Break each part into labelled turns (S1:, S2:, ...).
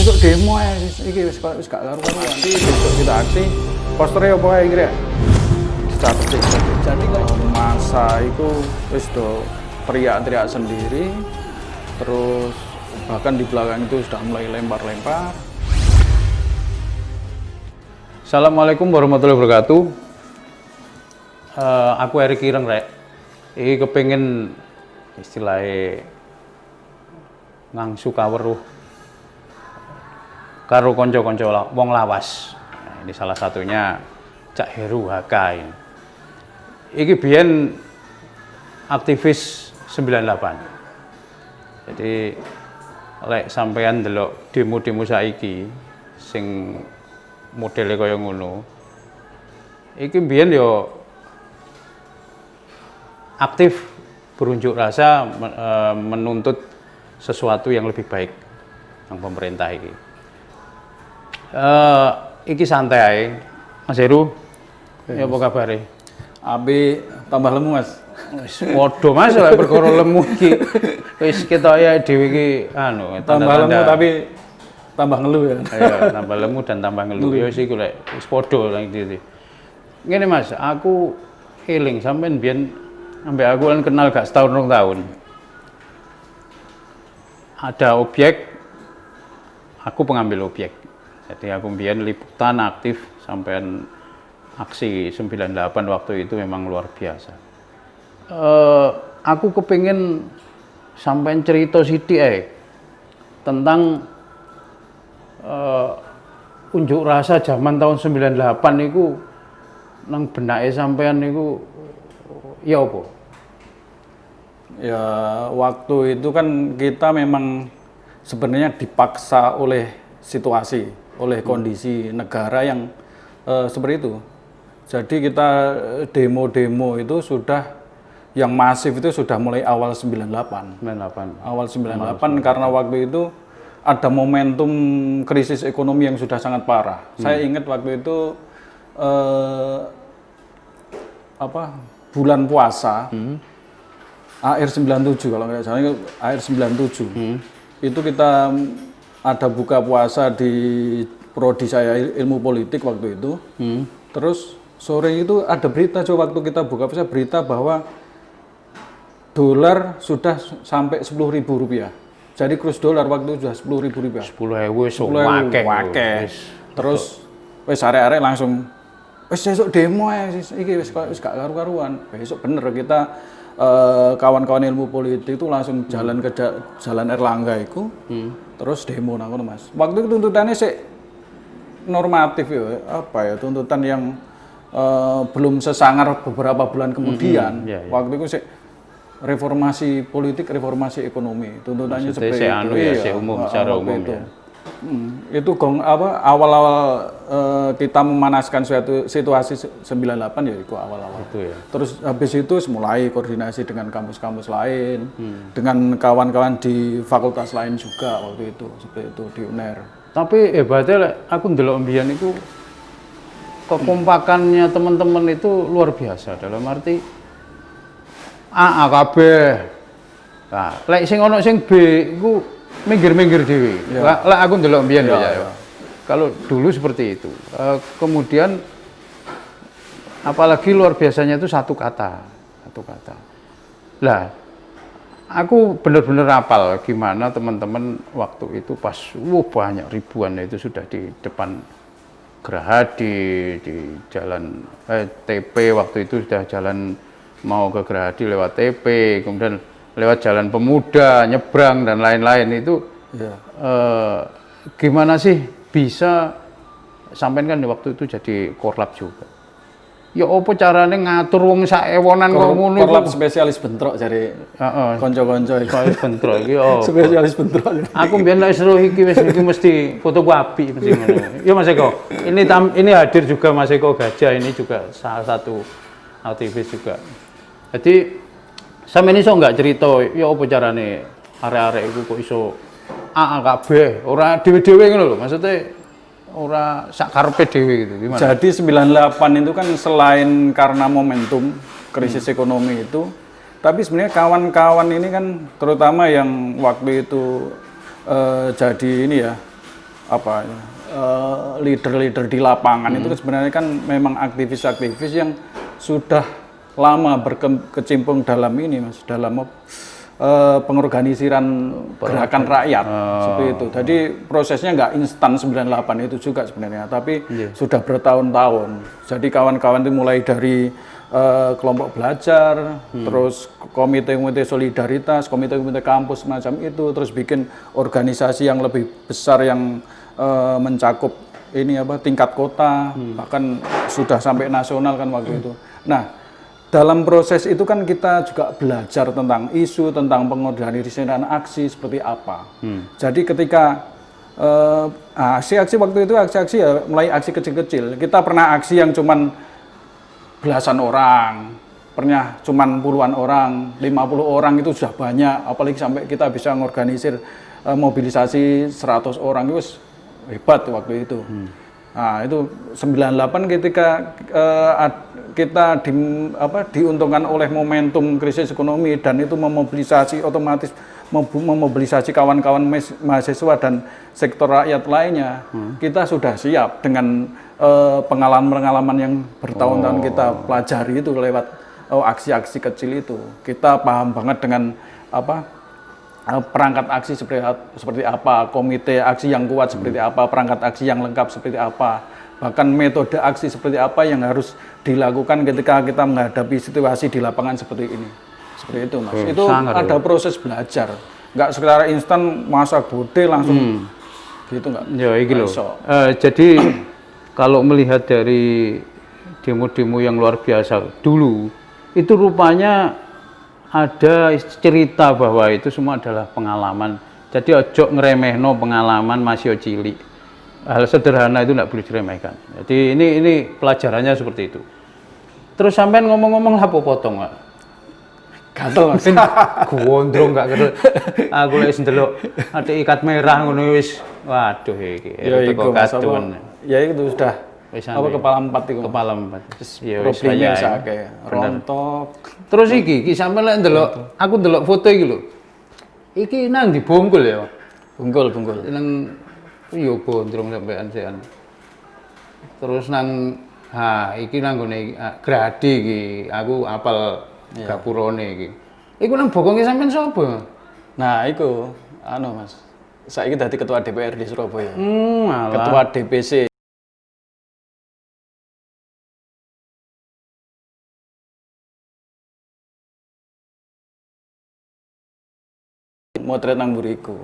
S1: besok demo ya, iki wis gak karu-karuan. Nanti besok kita aksi, posternya apa kayak kira? Dicatat. Jadi masa itu wis do teriak-teriak sendiri, terus bahkan di belakang itu sudah mulai lempar-lempar. Assalamualaikum warahmatullahi wabarakatuh. Aku Erik Ireng rek. Iki kepengin istilahnya ngangsu kaweruh karo konco-konco wong lawas. Nah, ini salah satunya Cak Heru HK ini. Iki biyen aktivis 98. Jadi lek sampean delok demo-demo saiki sing modele kaya ngono. Iki biyen yo aktif berunjuk rasa menuntut sesuatu yang lebih baik yang pemerintah ini. Iki santai ae. Mas Heru, ya apa kabare?
S2: Abi tambah lemu, Mas.
S1: Wis padha Mas lek perkara lemu iki. Wis ketok ya dhewe iki anu,
S2: tambah lemu tapi tambah ngeluh ya.
S1: Iya, tambah lemu dan tambah ngeluh. Ya wis iku lek wis padha nang ndi. Ngene Mas, aku eling sampean biyen ambek aku kan kenal gak setahun rong tahun. Ada objek, aku pengambil objek. Jadi aku biyen liputan aktif sampean aksi 98 waktu itu memang luar biasa. Aku kepingin sampean cerita sithik tentang unjuk rasa zaman tahun 98 niku nang benake sampean niku ya apa?
S2: Ya waktu itu kan kita memang sebenarnya dipaksa oleh situasi, oleh kondisi negara yang seperti itu. Jadi kita demo-demo itu sudah yang masif itu sudah mulai awal 98. Awal 98 karena waktu itu ada momentum krisis ekonomi yang sudah sangat parah. Saya ingat waktu itu bulan puasa. Akhir 97 kalau nggak salah, akhir 97 itu kita ada buka puasa di prodi saya ilmu politik waktu itu. Terus sore itu ada berita, coba waktu kita buka puasa berita bahwa dolar sudah sampai Rp10.000. Jadi kurs dolar waktu itu sudah Rp10.000.
S1: 10.000 akeh.
S2: Terus wes arek-arek langsung wes besok demo ya, iki wes gak karu-karuan. Besok bener kita kawan-kawan ilmu politik itu langsung jalan ke Jalan Erlangga itu, terus demo nang kono Mas. Waktu itu tuntutannya sih normatif ya, tuntutan yang belum sesangar beberapa bulan kemudian. Waktu itu sih reformasi politik, reformasi ekonomi, tuntutannya seperti itu.
S1: Umum secara umum ya.
S2: Itu awal-awal kita memanaskan suatu situasi 98 ya itu awal-awal.
S1: Itu ya.
S2: Terus habis itu mulai koordinasi dengan kampus-kampus lain, dengan kawan-kawan di fakultas lain juga waktu itu, seperti itu di UNER.
S1: Tapi hebatnya aku ndelok mbiyen iku kekompakannya teman-teman itu luar biasa dalam arti A kabeh. Nah, lek sing ono sing B iku minggir-minggir dhewe. Lek aku ndelok mbiyen ya. Kalau dulu seperti itu. Kemudian apalagi luar biasanya itu satu kata. Lah, aku benar-benar hafal gimana teman-teman waktu itu pas banyak ribuan itu sudah di depan Gerahadi, di jalan TP waktu itu sudah jalan mau ke Gerahadi lewat TP, kemudian lewat Jalan Pemuda, nyebrang dan lain-lain itu. Gimana sih bisa sampean kan waktu itu jadi korlap juga. Ya apa carane ngatur wong sak ewonan kok ngono iku.
S2: Korlap spesialis bentrok jare kanca-kanca iki.
S1: Spesialis bentrok iki
S2: Spesialis bentrok.
S1: Aku mbiyen lek seru iki mesti fotoku apik mesti ngono. Ya Mas Eko. Ini hadir juga Mas Eko Gajah, ini juga salah satu aktivis juga. Jadi sampeyan iso enggak cerita ya apa carane arek-arek iku kok iso kabeh ora dhewe-dhewe ngono lho, maksudnya ora sak karepe dhewe gitu gimana?
S2: Jadi 98 itu kan selain karena momentum krisis ekonomi itu, tapi sebenarnya kawan-kawan ini kan terutama yang waktu itu jadi ini ya leader-leader di lapangan itu sebenarnya kan memang aktivis-aktivis yang sudah lama berkecimpung dalam ini Mas, dalam pengorganisiran gerakan rakyat seperti itu. Jadi prosesnya nggak instan 98 itu juga sebenarnya, tapi sudah bertahun-tahun. Jadi kawan-kawan itu mulai dari kelompok belajar, terus komite-komite solidaritas, komite-komite kampus macam itu, terus bikin organisasi yang lebih besar yang mencakup ini tingkat kota, bahkan sudah sampai nasional kan waktu itu. Nah, dalam proses itu kan kita juga belajar tentang isu, tentang pengorganisasian aksi seperti apa. Jadi ketika aksi-aksi waktu itu, aksi-aksi ya mulai aksi kecil-kecil. Kita pernah aksi yang cuman belasan orang, pernah cuman puluhan orang, 50 orang itu sudah banyak. Apalagi sampai kita bisa mengorganisir mobilisasi 100 orang, itu hebat waktu itu. Nah, itu 98 ketika kita diuntungkan oleh momentum krisis ekonomi dan itu memobilisasi otomatis memobilisasi kawan-kawan mahasiswa dan sektor rakyat lainnya. Kita sudah siap dengan pengalaman-pengalaman yang bertahun-tahun kita pelajari itu lewat aksi-aksi kecil itu. Kita paham banget dengan perangkat aksi seperti apa, komite aksi yang kuat seperti apa, perangkat aksi yang lengkap seperti apa, bahkan metode aksi seperti apa yang harus dilakukan ketika kita menghadapi situasi di lapangan seperti ini. Seperti itu Mas. Itu ada proses belajar, nggak secara instan masak bude langsung gitu nggak.
S1: Ya iki loh. Jadi kalau melihat dari demo-demo yang luar biasa dulu, itu rupanya ada cerita bahwa itu semua adalah pengalaman. Jadi ojo ngeremehno pengalaman masih cilik. Hal sederhana itu tidak boleh diremehkan. Jadi ini pelajarannya seperti itu. Terus sampean ngomong-ngomong apa potong, Pak?
S2: Gatel Mas.
S1: Gondrong gak gatel. Aku lek ndelok ada ikat merah ngono wis. Waduh iki.
S2: Ya iku kadun. Ya itu sudah kepala 4 itu.
S1: Kepala 4. Ya wis
S2: problemnya sakake. Rontok.
S1: Terus iki sampean lek ndelok, aku ndelok foto iki lho. Iki nang di Bungkul ya.
S2: Bungkul.
S1: Nang yo gondrong sampean sean. Terus nang iki nang gone Gradi iki. Aku apal gapurone iki. Iku nang bokonge sampean sapa?
S2: Nah, iku Mas. Saiki dadi ketua DPR di Surabaya.
S1: Malah.
S2: Ketua DPC. Motret nang mburiku.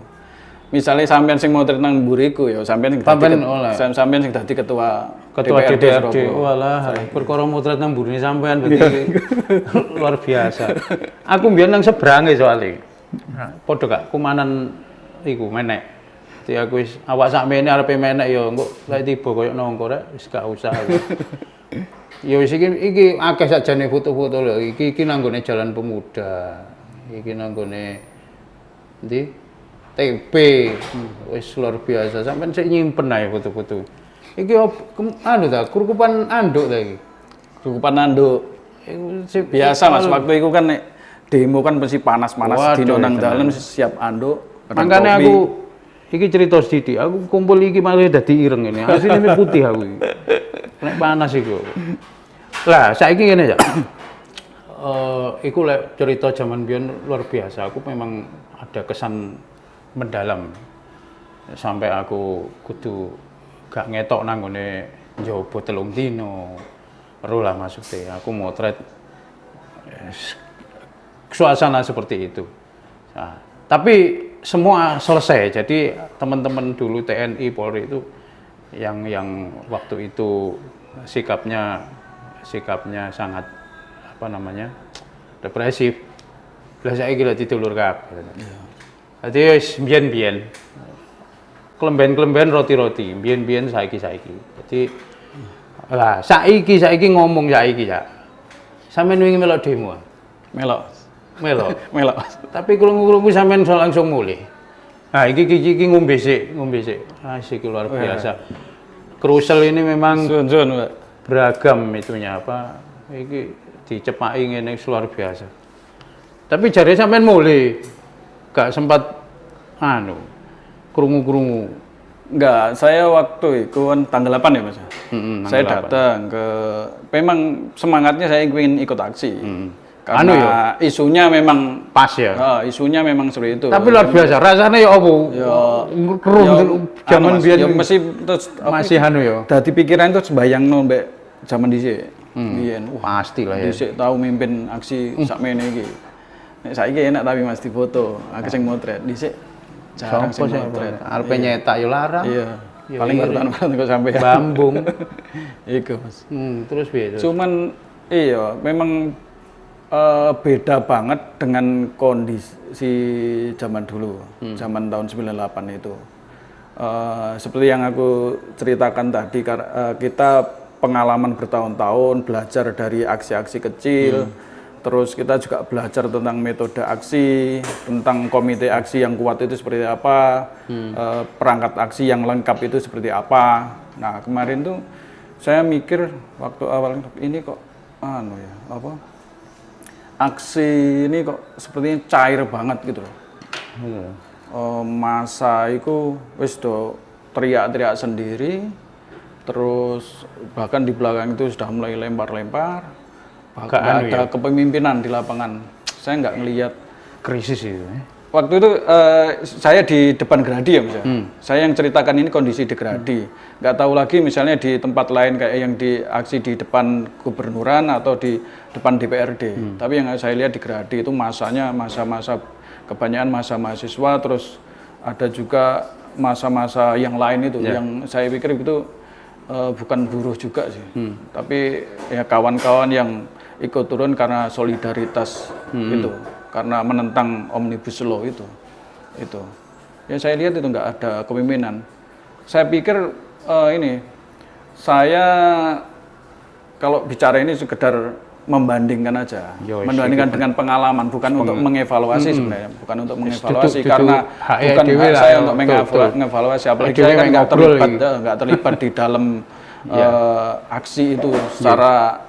S2: Misalnya sampean sing motret nang mburiku ya sampean sing dadi ketua
S1: DPRD. Walah, perkara motret nang mburine sampean berarti luar biasa. Aku mbiyen nang sebrange soalé. Padha gak kumanan iku menek. Jadi aku wis awak sakmene arepe menek ya engko lek tiba koyo nongko rek wis gak usah. Ya wis iki akeh sakjane foto-foto lho. Iki nang gone Jalan Pemuda. Iki nang gone di TP, wis luar biasa. Sampai saya nyimpen aja foto-foto. Iki kerukupan anduk ta iki.
S2: Kerukupan anduk. Biasa Mas, waktu itu kan demo kan mesti panas-panas dino nang dalan siap anduk.
S1: Makanya aku iki cerita sedikit. Aku kumpul iki malah dadi ireng ini. Asline putih aku iki. Nek panas iku. Lah, saiki ngene ya. Iku lek cerita zaman biyen luar biasa. Aku memang ada kesan mendalam sampai aku kudu gak ngetok nang ngene njaba 3 dino. Ero lah maksudnya aku motret suasana seperti itu. Nah, tapi semua selesai. Jadi teman-teman dulu TNI Polri itu yang waktu itu sikapnya sangat depresif. Lah saiki lho ditulur kabeh. Dadi wis mbiyen-mbiyen. Kelemben-kelemben roti-roti, mbiyen-mbiyen saiki. Dadi lah saiki ngomong saiki ya. Sampeyan wingi melok demo.
S2: Melok.
S1: Tapi krungu-krungu sampeyan langsung mulih. Nah, iki ngombe sik. Asik luar biasa. Krusel ini memang beragam itunya iki dicepaki ngene luar biasa. Tapi jare sampean mulih gak sempat krungu-krungu
S2: Enggak, saya waktu itu kan tanggal 8 ya Mas. Saya
S1: tanggal 8.
S2: datang ke, memang semangatnya saya ingin ikut aksi.
S1: Anu
S2: Karena isunya memang
S1: Pas ya.
S2: isunya memang seperti itu.
S1: Tapi luar biasa, rasanya ya apa? Zaman
S2: Mas,
S1: biyen
S2: ya mesti terus
S1: masih anu ya.
S2: dadi pikiran itu sembayang mbek zaman dhisik. Biyen.
S1: Pasti lah ya.
S2: Dhisik tahu mimpin aksi sakmene iki. Nek saiki enak tapi Mas difoto, aku sing motret. Dhisik jarang sing
S1: Sopo sih?
S2: motret.
S1: Arep nyetak ya larang.
S2: Iya.
S1: Ya,
S2: Paling
S1: iya,
S2: urutan kok sampai
S1: Bambung.
S2: iku Mas.
S1: Terus piye?
S2: Cuman iya, memang beda banget dengan kondisi zaman dulu, zaman tahun 98 itu. Seperti yang aku ceritakan tadi, kita pengalaman bertahun-tahun belajar dari aksi-aksi kecil, terus kita juga belajar tentang metode aksi, tentang komite aksi yang kuat itu seperti apa, perangkat aksi yang lengkap itu seperti apa. Nah kemarin tuh saya mikir waktu awal ini kok aksi ini kok sepertinya cair banget gitu loh. Masa itu wis do teriak-teriak sendiri, terus bahkan di belakang itu sudah mulai lempar-lempar, bahkan nggak ada kepemimpinan di lapangan. Saya nggak ngelihat
S1: krisis itu.
S2: Waktu itu saya di depan Gradi ya Mas. Saya yang ceritakan ini kondisi di Gradi. Nggak tahu lagi misalnya di tempat lain kayak yang di aksi di depan gubernuran atau di depan DPRD. Tapi yang saya lihat di Gradi itu masanya masa-masa kebanyakan masa mahasiswa, terus ada juga masa-masa yang lain itu yang saya pikir itu bukan buruh juga sih. Tapi ya kawan-kawan yang ikut turun karena solidaritas itu. Karena menentang Omnibus Law itu. Ya saya lihat itu nggak ada kepemimpinan. Saya pikir saya kalau bicara ini sekedar membandingkan aja, membandingkan dengan pengalaman, bukan untuk mengevaluasi sebenarnya, bukan untuk mengevaluasi karena bukan hak saya untuk mengevaluasi, apalagi saya kan nggak terlibat di dalam aksi itu secara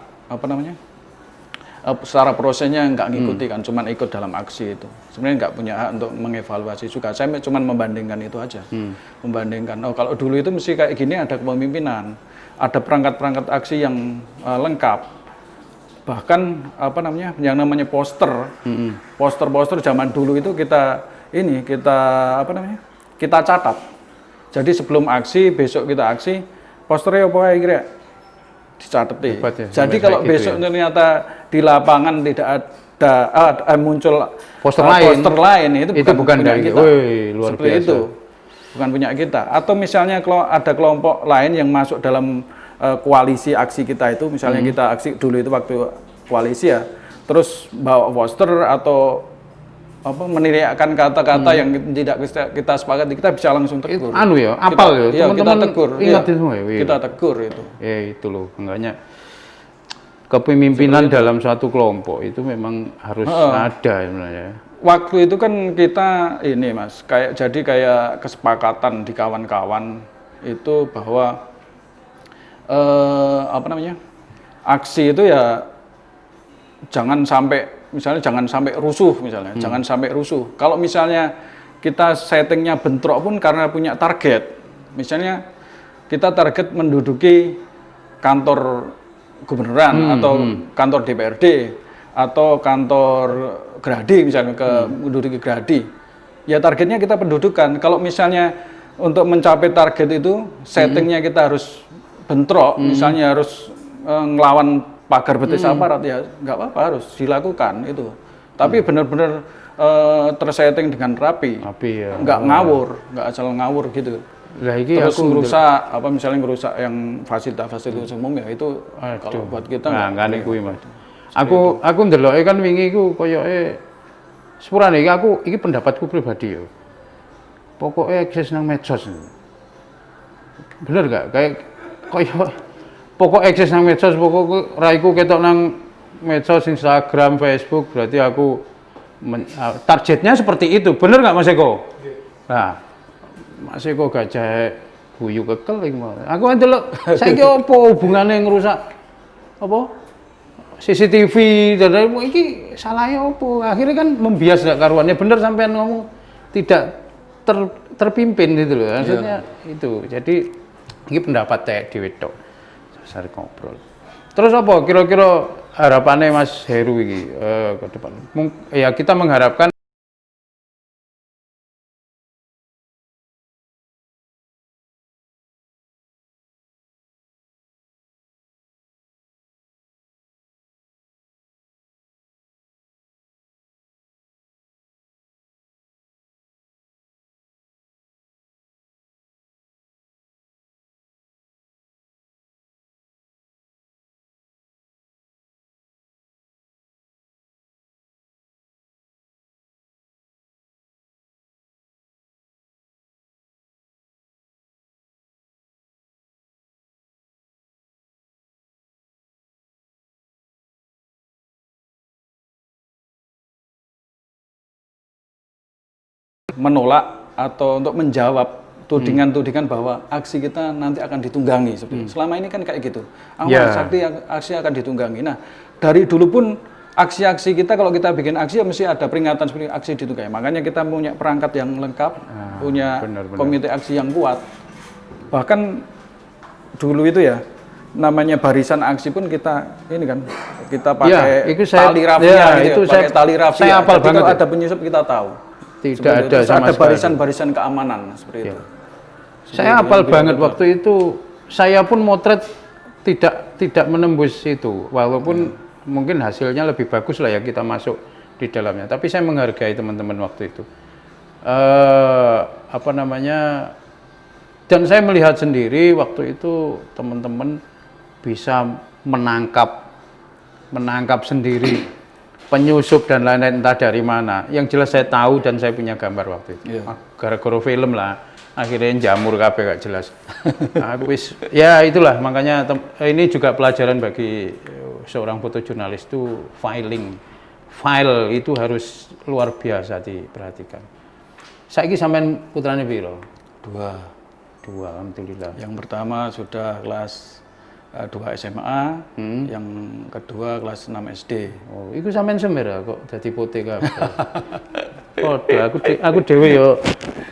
S2: secara prosesnya nggak ngikuti kan, cuman ikut dalam aksi itu. Sebenarnya nggak punya hak untuk mengevaluasi juga. Saya cuma membandingkan itu aja. Membandingkan, kalau dulu itu mesti kayak gini, ada kepemimpinan, ada perangkat-perangkat aksi yang lengkap. Bahkan yang namanya poster, poster zaman dulu itu kita catat. Jadi sebelum aksi, besok kita aksi, posternya apa kira? Dicatat.
S1: Ya,
S2: jadi kalau besok ternyata di lapangan tidak ada muncul poster lain itu bukan dari kita.
S1: Luar
S2: seperti
S1: biasa.
S2: itu, bukan punya kita. Atau misalnya kalau ada kelompok lain yang masuk dalam koalisi aksi kita itu, misalnya kita aksi dulu itu waktu koalisi ya, terus bawa poster atau meneriakkan kata-kata yang tidak kita sepakati, kita bisa langsung tegur.
S1: Apal ya,
S2: kita tegur.
S1: Ingatin semua ya.
S2: Kita tegur itu.
S1: Itu loh, enggaknya kepemimpinan dalam suatu kelompok itu memang harus ada sebenarnya.
S2: Waktu itu kan kita ini Mas, kayak kesepakatan di kawan-kawan itu bahwa aksi itu ya jangan sampai rusuh misalnya, jangan sampai rusuh. Kalau misalnya kita settingnya bentrok pun karena punya target, misalnya kita target menduduki kantor gubernuran atau kantor DPRD atau kantor Gradi misalnya, menduduki Gradi, ya targetnya kita pendudukan. Kalau misalnya untuk mencapai target itu settingnya kita harus bentrok, misalnya harus ngelawan pagar betis aparat, ya nggak apa-apa, harus dilakukan itu. Tapi benar-benar tersetting dengan rapi, nggak ngawur, nggak asal ngawur gitu. Terus ngerusak misalnya ngerusak yang fasilitas umum, ya itu kalau buat kita
S1: nggak kuwi Mas. Aku ndeloke kan wingi iku koyoke sepurane iki pendapatku pribadi yo. Pokoke akses nang medsos. Bener gak? Kayak koyo pokok akses nang medsos, pokok raiku ketok nang medsos, Instagram, Facebook, berarti aku targetnya seperti itu. Bener nggak Mas Eko? Nah, Mas Eko gajah guyu kekeling. Aku ndelok saiki apa hubungannya ngerusak CCTV dan lain-lain, iki salahnya apa? Akhirnya kan membias gak karuannya. Bener sampean ngomong tidak terpimpin gitu loh. Maksudnya itu. Jadi ini pendapat saya di wedok. Sari ngobrol. Terus apa kira-kira harapannya Mas Heru ini ke depan? Ya kita mengharapkan
S2: menolak atau untuk menjawab tudingan-tudingan bahwa aksi kita nanti akan ditunggangi seperti itu. Selama ini kan kayak gitu. Sakti aksi akan ditunggangi. Nah, dari dulu pun aksi-aksi kita kalau kita bikin aksi ya mesti ada peringatan seperti aksi ditunggangi. Makanya kita punya perangkat yang lengkap, punya komite aksi yang kuat. Bahkan dulu itu ya namanya barisan aksi pun kita ini kan kita pakai tali rafia gitu, pakai tali rafia.
S1: Saya hafal banget.
S2: Kalau ada penyusup kita tahu.
S1: Tidak ada sama
S2: ada barisan-barisan keamanan seperti itu.
S1: Saya hafal banget waktu itu. Saya pun motret tidak menembus itu, walaupun mungkin hasilnya lebih bagus lah ya kita masuk di dalamnya. Tapi saya menghargai teman-teman waktu itu. Dan saya melihat sendiri waktu itu teman-teman bisa menangkap sendiri penyusup dan lain-lain entah dari mana. Yang jelas saya tahu dan saya punya gambar waktu itu. Gara-gara film lah, akhirnya jamur kabeh gak jelas. Ya itulah makanya ini juga pelajaran bagi seorang fotojurnalis itu file itu harus luar biasa diperhatikan. Saiki sampean putrane piro?
S2: Dua,
S1: alhamdulillah.
S2: Yang pertama sudah kelas 2 SMA, yang kedua kelas 6 SD.
S1: Oh, itu sampean semir kok dadi pote kabeh. Padha aku dhewe yo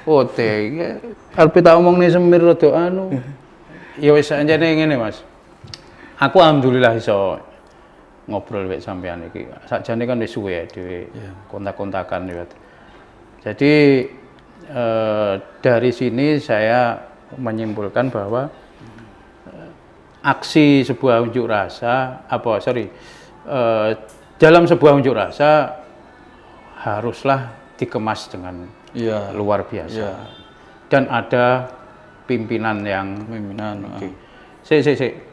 S1: pote. Arep tak omongne semir rada anu. Ya wis anjene ngene, Mas. Aku alhamdulillah iso ngobrol wek sampean iki. Sakjane kan wis suwe dhewe kontak-kontakan ya. Jadi dari sini saya menyimpulkan bahwa aksi sebuah unjuk rasa, dalam sebuah unjuk rasa haruslah dikemas dengan luar biasa. Dan ada pimpinan yang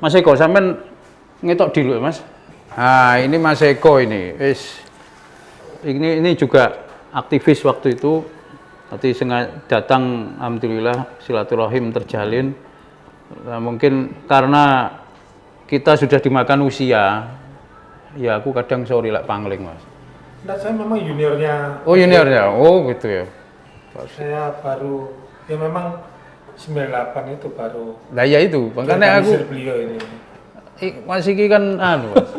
S1: Mas Eko, sampean ngetok dulu Mas. Nah, ini Mas Eko ini. Ini juga aktivis waktu itu. Nanti datang, alhamdulillah silaturahim terjalin. Nah, mungkin karena kita sudah dimakan usia, ya aku kadang sorry lah pangling Mas.
S3: Nah, saya memang juniornya.
S1: Oh juniornya, oh gitu ya.
S3: Saya baru, ya memang 98 itu baru.
S1: Nah ya itu, makanya aku.
S3: Beliau ini.
S1: Mas iki kan anu Mas.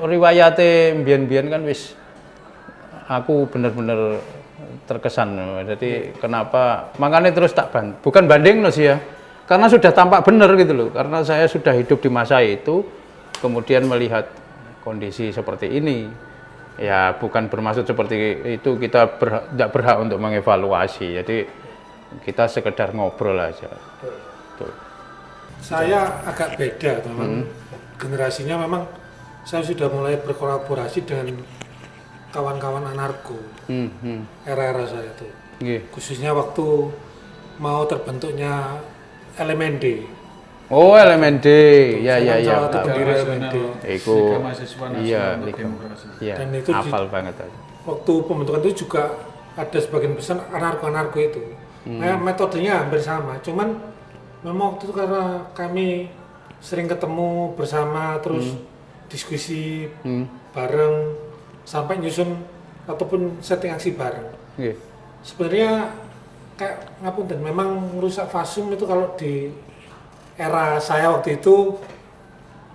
S1: Riwayate mbiyen-mbiyen kan wis aku bener-bener terkesan. Jadi kenapa? Makanya terus tak bukan banding loh sih ya. Karena sudah tampak benar gitu loh. Karena saya sudah hidup di masa itu, kemudian melihat kondisi seperti ini. Ya bukan bermaksud seperti itu kita tidak berhak untuk mengevaluasi. Jadi kita sekedar ngobrol aja. Tuh.
S3: Saya agak beda teman. Generasinya memang saya sudah mulai berkolaborasi dengan kawan-kawan anarko. Era-era saya itu. Khususnya waktu mau terbentuknya LMND.
S1: Oh LMND, ya.
S3: Pendiri LMND.
S1: Iku, iya,
S3: Dan itu
S1: hafal banget aja.
S3: Waktu pembentukan itu juga ada sebagian besar anarko-anarko itu. Nah, metodenya hampir sama, cuman memang waktu itu karena kami sering ketemu bersama terus diskusi bareng sampai nyusun ataupun setting aksi bareng. Sebenarnya kayak ngapunten, memang merusak fasum itu kalau di era saya waktu itu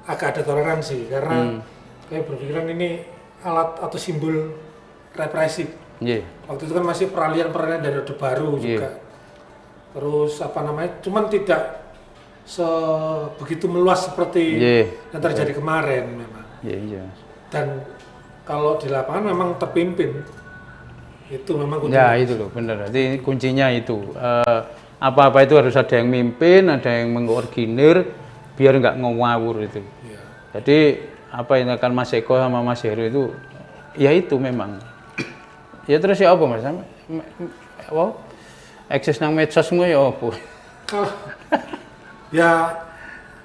S3: agak ada toleransi karena kayak berpikiran ini alat atau simbol represif.
S1: Nggih.
S3: Waktu itu kan masih peralihan dari Orde Baru juga. Terus apa namanya? Cuman tidak sebegitu meluas seperti yang terjadi kemarin memang.
S1: Iya.
S3: Dan kalau di lapangan memang terpimpin. Itu memang
S1: kuncinya. Ya itu loh, benar. Jadi kuncinya itu apa-apa itu harus ada yang mimpin, ada yang mengkoordinir biar nggak ngawur itu. Ya. Jadi apa yang akan Mas Eko sama Mas Heru itu ya itu memang. Ya terus ya apa Mas? Wow. Eksis nang medsos semua ya apa?
S3: Ya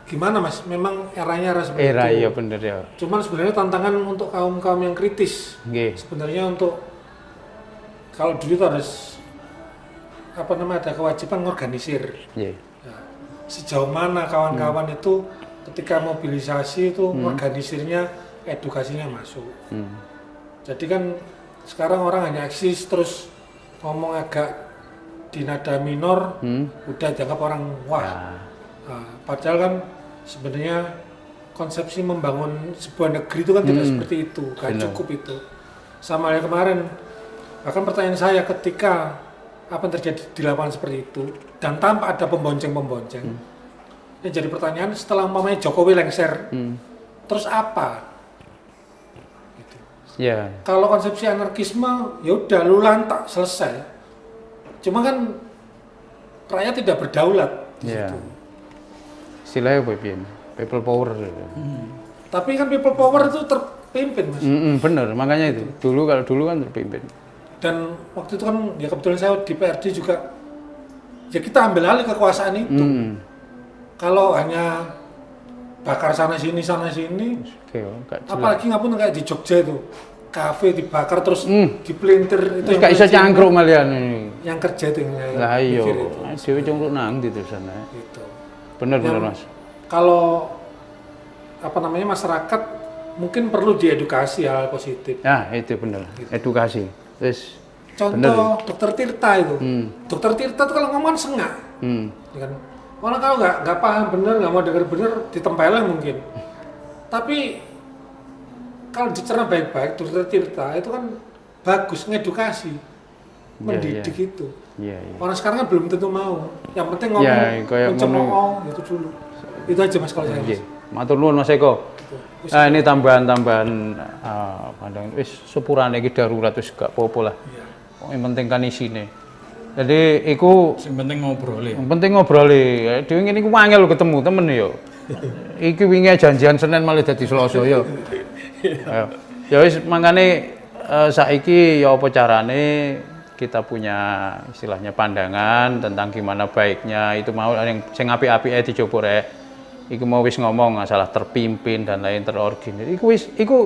S3: gimana Mas? Memang eranya seperti itu.
S1: Era iya bener ya.
S3: Cuman sebenarnya tantangan untuk kaum-kaum yang kritis. Sebenarnya untuk kalau dulu itu harus apa namanya ada kewajiban mengorganisir. Ya, sejauh mana kawan-kawan itu ketika mobilisasi itu organisirnya, edukasinya masuk. Jadi kan sekarang orang hanya eksis terus ngomong agak di nada minor, udah dianggap orang wah. Nah, padahal kan sebenarnya konsepsi membangun sebuah negeri itu kan tidak seperti itu, gak cukup itu. Sama yang kemarin, bahkan pertanyaan saya ketika apa yang terjadi di lapangan seperti itu dan tanpa ada pembonceng-pembonceng, yang jadi pertanyaan setelah umpamanya Jokowi lengser, terus apa? Gitu.
S1: Yeah.
S3: Kalau konsepsi anarkisme, ya udah lu lantak selesai. Cuma kan rakyat tidak berdaulat di situ.
S1: Istilahnya people power.
S3: Tapi kan people power itu terpimpin Mas.
S1: Bener, makanya itu. Kalau dulu kan terpimpin.
S3: Dan waktu itu kan ya kebetulan saya di PRD juga, ya kita ambil alih kekuasaan itu. Kalau hanya bakar sana sini, apalagi ngapun kayak di Jogja itu. Kafe dibakar terus dipelintir itu
S1: gak bisa cangkruk malian ini.
S3: Yang kerja itu yang
S1: lah iya, dewe cangkruk nang di sana.
S3: Gitu.
S1: Bener Mas.
S3: Kalau apa namanya masyarakat mungkin perlu diedukasi hal positif.
S1: Ya, itu bener. Gitu. Edukasi. Terus
S3: contoh Dokter Tirta itu. Dokter Tirta itu kalau ngomong sengak. Ya kan? Malah kalau nggak paham bener, nggak mau dengar bener, ditempelin mungkin. Tapi kalau dicerna baik-baik, Dokter Tirta itu kan bagus, ngedukasi, mendidik itu. Orang sekarang kan belum tentu mau. Yang penting ngomong, mencemooh gitu dulu. Itu aja Mas kalau saya.
S1: Matur nuwun Mas Eko. Nah, ini tambahan-tambahan pandangan. Wis sepurane iki darurat wis gak apa-apa lah. Yang penting kan isine. Jadi iku
S2: sing penting ngobrol.
S1: Yang penting ngobrol. Dhewe ngene iku angel ketemu temen yo. Iki wingi janjian Senin malah dadi Selasa yo. Ya wis mangkane saiki ya apa carane kita punya istilahnya pandangan tentang gimana baiknya itu mau yang sing apik-apike dicoba rek. Iku mau wis ngomong masalah terpimpin dan lain terorganisir. Iku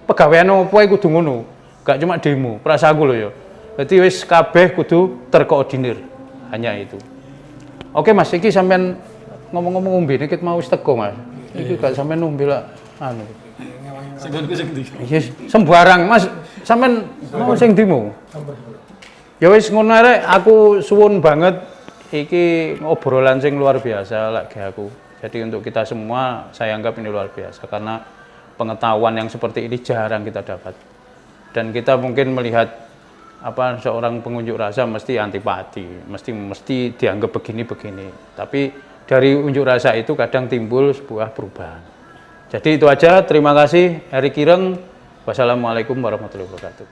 S1: pegawean opo iku kudu ngono. Gak cuma demo, perasaanku lho ya. Dadi wis kabeh kudu terkoordinir. Hanya itu. Oke Mas, iki sampean ngomong-ngomong umbi nek mau wis teko Mas. Iki gak sampean umbi lah anu. Yes, sembarang Mas, sampean mau sing dimo. Ya wis ngono arek, aku suwun banget iki obrolan sing luar biasa lagi aku. Jadi untuk kita semua saya anggap ini luar biasa karena pengetahuan yang seperti ini jarang kita dapat. Dan kita mungkin melihat apa seorang pengunjuk rasa mesti antipati, mesti dianggap begini-begini. Tapi dari unjuk rasa itu kadang timbul sebuah perubahan. Jadi itu aja, terima kasih Eri Kireng. Wassalamualaikum warahmatullahi wabarakatuh.